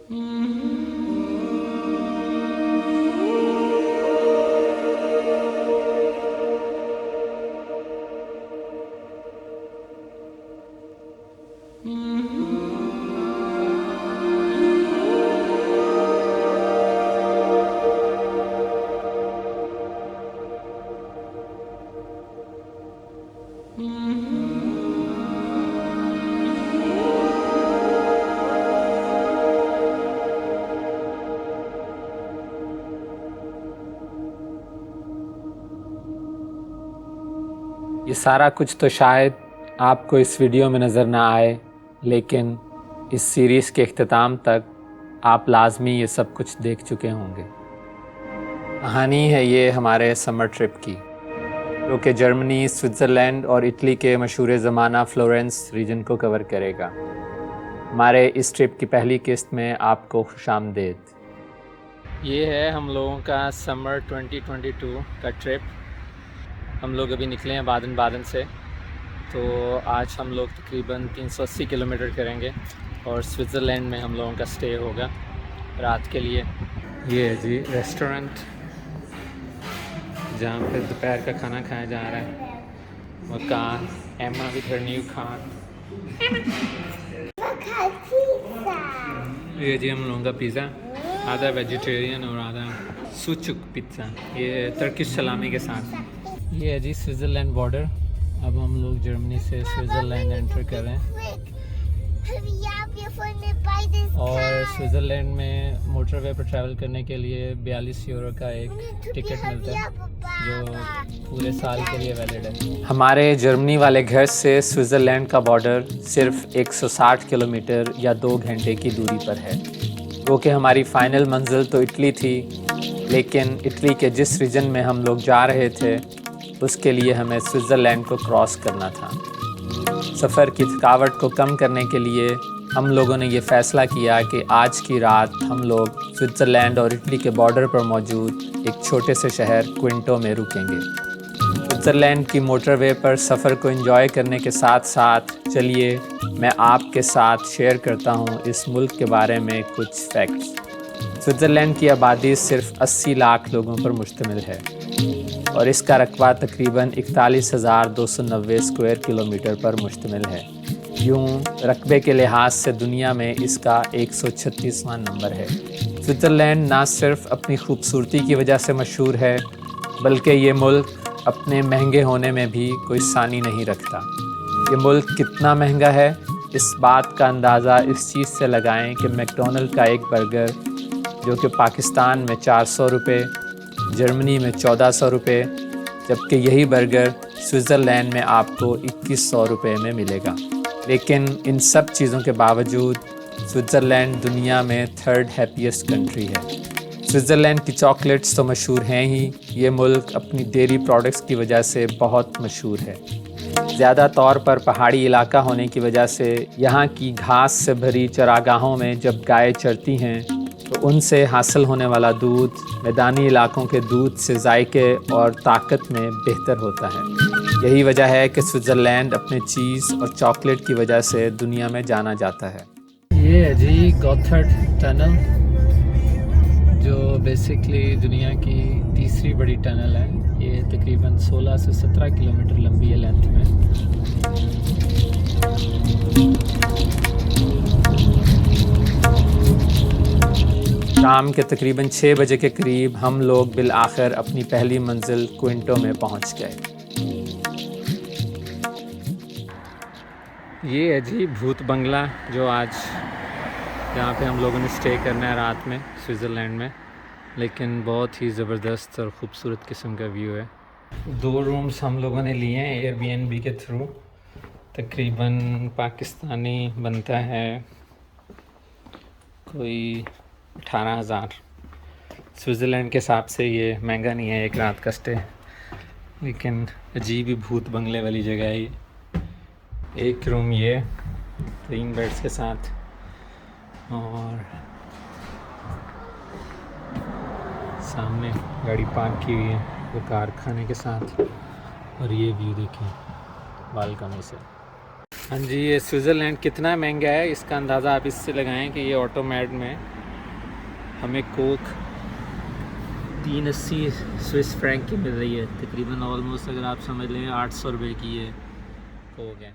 ये सारा कुछ तो शायद आपको इस वीडियो में नज़र ना आए, लेकिन इस सीरीज़ के इख्तिताम तक आप लाजमी ये सब कुछ देख चुके होंगे। कहानी है ये हमारे समर ट्रिप की, जो कि जर्मनी, स्विट्ज़रलैंड और इटली के मशहूर ज़माना फ्लोरेंस रीजन को कवर करेगा। हमारे इस ट्रिप की पहली किस्त में आपको खुशामदीद। ये है हम लोगों का समर 2022 का ट्रिप। हम लोग अभी निकले हैं बादन से, तो आज हम लोग तकरीबन 380 किलोमीटर करेंगे और स्विट्ज़रलैंड में हम लोगों का स्टे होगा रात के लिए। ये है जी रेस्टोरेंट जहाँ पे दोपहर का खाना खाया जा रहा है। मकान एमा विद हर न्यू खान। ये जी हम लोगों का पिज़्ज़ा, आधा वेजिटेरियन और आधा सुचुक पिज़्ज़ा, ये टर्किश सलामी के साथ। ये है जी स्विट्ज़रलैंड बॉर्डर। अब हम लोग जर्मनी से स्विट्ज़रलैंड एंटर कर रहे हैं और स्विट्ज़रलैंड में मोटरवे पर ट्रैवल करने के लिए 42 यूरो का एक टिकट मिलता है जो पूरे साल के लिए वैलिड है। हमारे जर्मनी वाले घर से स्विट्ज़रलैंड का बॉर्डर सिर्फ 160 किलोमीटर या 2 घंटे की दूरी पर है। वो कि हमारी फ़ाइनल मंजिल तो इटली थी, लेकिन इटली के जिस रीजन में हम लोग जा रहे थे उसके लिए हमें स्विट्ज़रलैंड को क्रॉस करना था। सफ़र की थकावट को कम करने के लिए हम लोगों ने ये फ़ैसला किया कि आज की रात हम लोग स्विट्ज़रलैंड और इटली के बॉर्डर पर मौजूद एक छोटे से शहर क्विंटो में रुकेंगे। स्विट्ज़रलैंड की मोटरवे पर सफ़र को एंजॉय करने के साथ साथ चलिए मैं आपके साथ शेयर करता हूँ इस मुल्क के बारे में कुछ फैक्ट्स। स्विट्ज़रलैंड की आबादी सिर्फ 80 लाख लोगों पर मुश्तमिल है और इसका रकबा तकरीबन 41,290 स्क्वायर किलोमीटर पर मुश्तमिल है। यूँ रकबे के लिहाज से दुनिया में इसका 136वां नंबर है। स्विट्ज़रलैंड ना सिर्फ अपनी खूबसूरती की वजह से मशहूर है, बल्कि ये मुल्क अपने महंगे होने में भी कोई सानी नहीं रखता। ये मुल्क कितना महंगा है, इस बात का अंदाज़ा इस चीज़ से लगाएं कि मैकडॉनल्ड का एक बर्गर जो कि पाकिस्तान में 400 रुपये, जर्मनी में 1400 रुपये, जबकि यही बर्गर स्विट्ज़रलैंड में आपको 2100 रुपये में मिलेगा। लेकिन इन सब चीज़ों के बावजूद स्विट्ज़रलैंड दुनिया में 3rd हैप्पीएस्ट कंट्री है। स्विट्ज़रलैंड की चॉकलेट्स तो मशहूर हैं ही, ये मुल्क अपनी डेयरी प्रोडक्ट्स की वजह से बहुत मशहूर है। ज़्यादा तौर पर पहाड़ी इलाका होने की वजह से यहाँ की घास से भरी चरागाहों में जब गायें चरती हैं तो उनसे हासिल होने वाला दूध मैदानी इलाकों के दूध से जायके और ताकत में बेहतर होता है। यही वजह है कि स्विट्ज़रलैंड अपने चीज़ और चॉकलेट की वजह से दुनिया में जाना जाता है। ये है जी गॉथर्ड टनल, जो बेसिकली दुनिया की तीसरी बड़ी टनल है। ये तकरीबन 16 से 17 किलोमीटर लंबी है लेंथ में। शाम के तकरीबन 6 बजे के करीब हम लोग बिल आखिर अपनी पहली मंजिल क्विंटो में पहुंच गए। ये है जी भूत बंगला, जो आज जहाँ पे हम लोगों ने स्टे करना है रात में स्विट्ज़रलैंड में, लेकिन बहुत ही ज़बरदस्त और ख़ूबसूरत किस्म का व्यू है। 2 रूम्स हम लोगों ने लिए हैं एयरबीएनबी के थ्रू। तकरीबन पाकिस्तानी बनता है कोई 18,000। स्विट्ज़रलैंड के हिसाब से ये महंगा नहीं है एक रात का स्टे, लेकिन अजीब ही भूत बंगले वाली जगह है ये। एक रूम ये 3 बेड्स के साथ, और सामने गाड़ी पार्क की हुई है वो कारखाने के साथ, और ये व्यू देखें बालकनी से। हाँ जी, ये स्विट्ज़रलैंड कितना महंगा है इसका अंदाज़ा आप इससे लगाएं कि ये ऑटोमेड में हमें कोक 380 स्विस फ्रैंक की मिल रही है, तकरीबन ऑलमोस्ट अगर आप समझ लें 800 रुपये की ये कोक है।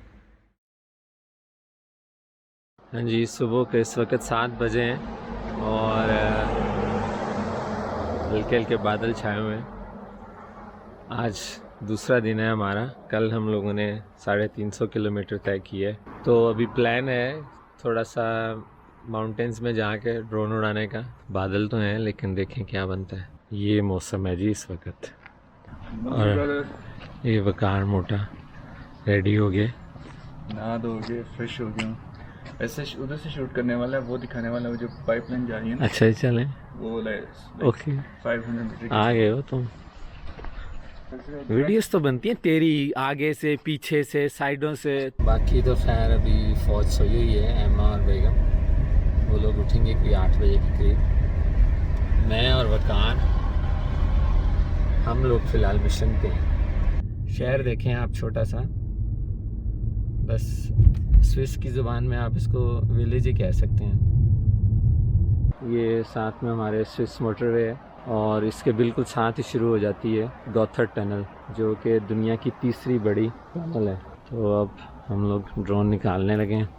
हाँ जी, सुबह के इस वक्त 7 बजे हैं और हल्के हल्के बादल छाए हुए हैं। आज दूसरा दिन है हमारा। कल हम लोगों ने 350 किलोमीटर तय किए, तो अभी प्लान है थोड़ा सा माउंटेन्स में जाके ड्रोन उड़ाने का। बादल तो हैं लेकिन देखें क्या बनता है। ये मौसम है जी इस वक्त। और ये वकार मोटा रेडी हो गए, नहा धो के फ्रेश हो गया। ऐसे उधर से शूट करने वाला है, वो दिखाने वाला है, वो जो पाइपलाइन जा रही है ना। अच्छा ही चलें, वो ओके 500 मीटर आ गए हो तुम। वीडियोस तो बनती हैं तेरी आगे से, पीछे से, साइडों से। बाकी तो खैर अभी फौज सोई हुई है, एम्मा और बेगम। वो लोग उठेंगे कोई 8 बजे के करीब। मैं और वकार हम लोग फ़िलहाल मिशन पे हैं। शहर देखें आप, छोटा सा, बस स्विस की ज़ुबान में आप इसको विलेज ही कह सकते हैं। ये साथ में हमारे स्विस मोटरवे है और इसके बिल्कुल साथ ही शुरू हो जाती है गॉथर्ड टनल, जो कि दुनिया की तीसरी बड़ी टनल है। तो अब हम लोग ड्रोन निकालने लगे हैं।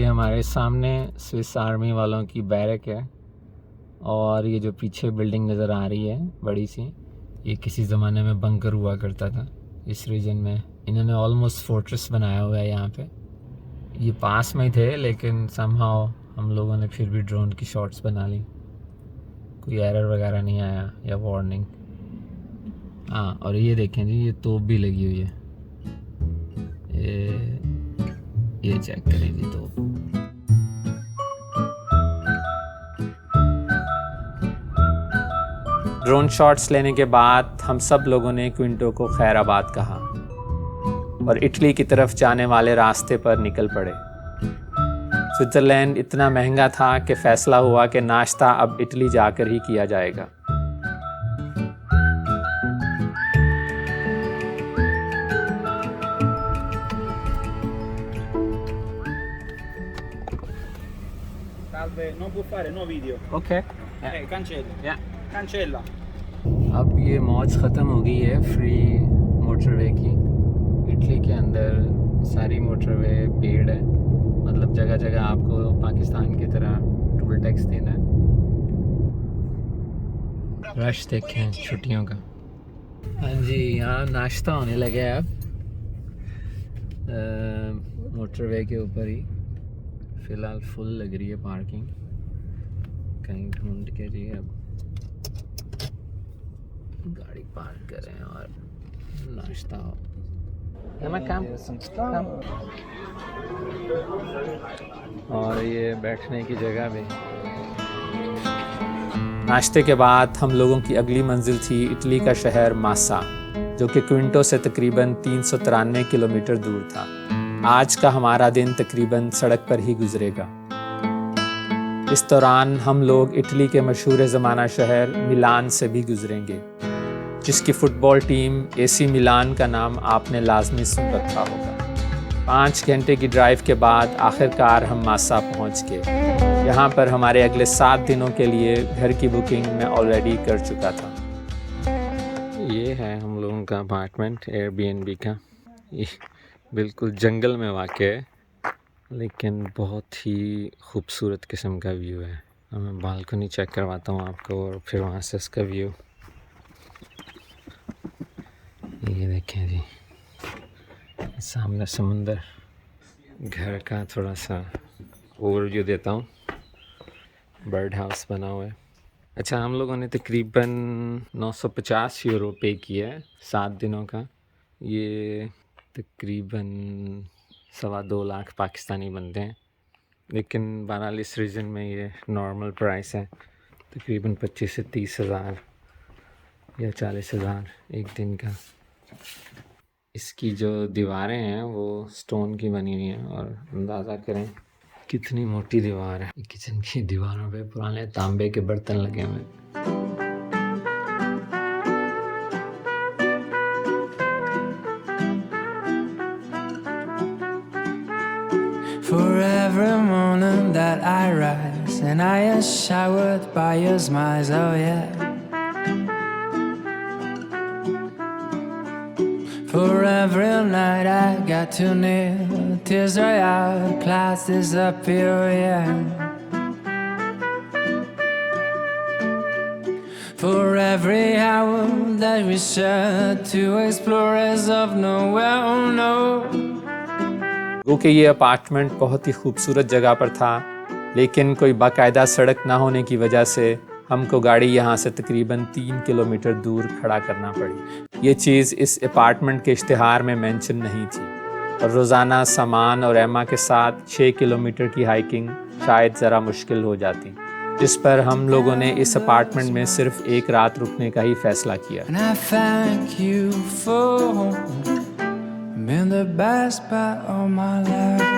हमारे सामने स्विस आर्मी वालों की बैरक है और ये जो पीछे बिल्डिंग नज़र आ रही है बड़ी सी, ये किसी ज़माने में बंकर हुआ करता था इस रीजन में। इन्होंने ऑलमोस्ट फोर्ट्रेस बनाया हुआ है यहाँ पे। ये पास में ही थे लेकिन समहाउ हम लोगों ने फिर भी ड्रोन की शॉट्स बना ली। कोई एरर वगैरह नहीं आया या वार्निंग। हाँ, और ये देखें जी, ये तोप भी लगी हुई है। ये चेक करें जी तोप। ड्रोन शॉट्स लेने के बाद हम सब लोगों ने क्विंटो को खैराबाद कहा और इटली की तरफ जाने वाले रास्ते पर निकल पड़े। स्विट्ज़रलैंड इतना महंगा था कि फैसला हुआ कि नाश्ता अब इटली जाकर ही किया जाएगा। Non può fare no video. Okay, Cancella. Cancella. अब ये मौज ख़त्म हो गई है फ्री मोटरवे की। इटली के अंदर सारी मोटरवे पेड है, मतलब जगह जगह आपको पाकिस्तान की तरह टोल टैक्स देना है। रश देखें छुट्टियों का। हाँ जी, यहाँ नाश्ता होने लगा है अब मोटरवे के ऊपर ही। फ़िलहाल फुल लग रही है पार्किंग। कहीं ढूंढ के जी अब गाड़ी पार्क करें और नाश्ता हो। और ये बैठने की जगह भी। नाश्ते के बाद हम लोगों की अगली मंजिल थी इटली का शहर मासा, जो कि क्विंटो से तकरीबन 393 किलोमीटर दूर था। आज का हमारा दिन तकरीबन सड़क पर ही गुजरेगा। इस दौरान हम लोग इटली के मशहूर ज़माना शहर मिलान से भी गुजरेंगे, जिसकी फ़ुटबॉल टीम एसी मिलान का नाम आपने लाजमी सुन रखा होगा। 5 घंटे की ड्राइव के बाद आखिरकार हम मासा पहुंच गए। यहाँ पर हमारे अगले 7 दिनों के लिए घर की बुकिंग मैं ऑलरेडी कर चुका था। ये है हम लोगों का अपार्टमेंट एयरबीएनबी का। ये बिल्कुल जंगल में वाक़ है, लेकिन बहुत ही खूबसूरत किस्म का व्यू है। मैं बालकनी चेक करवाता हूँ आपको और फिर वहाँ से इसका व्यू। ये देखें जी, सामने समुंदर। घर का थोड़ा सा ओवरव्यू देता हूँ। बर्ड हाउस बना हुआ है। अच्छा, हम लोगों ने तकरीबन 950 यूरो पे किया है 7 दिनों का। ये तकरीबन 2.25 लाख पाकिस्तानी बनते हैं, लेकिन बहरहाल इस रीजन में ये नॉर्मल प्राइस है, तकरीबन 25 से 30 हज़ार या 40 हज़ार एक दिन का। इसकी जो दीवारें हैं वो स्टोन की बनी हुई हैं, और अंदाज़ा करें कितनी मोटी दीवार है। किचन की दीवारों पे पुराने तांबे के बर्तन लगे हुए हैं। For every morning that I rise and I am showered by your smiles, oh yeah. For every night I got too near, tears dry out, clouds disappear, yeah. For every hour that we share, two explorers of nowhere, oh no. क्योंकि ये apartment बहुत ही खूबसूरत जगह पर था, लेकिन कोई बाकायदा सड़क ना होने की वजह से हमको गाड़ी यहाँ से तकरीबन 3 किलोमीटर दूर खड़ा करना पड़ी। ये चीज़ इस अपार्टमेंट के इश्तिहार में मेंशन नहीं थी, और रोज़ाना सामान और एमा के साथ 6 किलोमीटर की हाइकिंग शायद ज़रा मुश्किल हो जाती, जिस पर हम लोगों ने इस अपार्टमेंट में सिर्फ एक रात रुकने का ही फ़ैसला किया। And I thank you for being the best part of my life.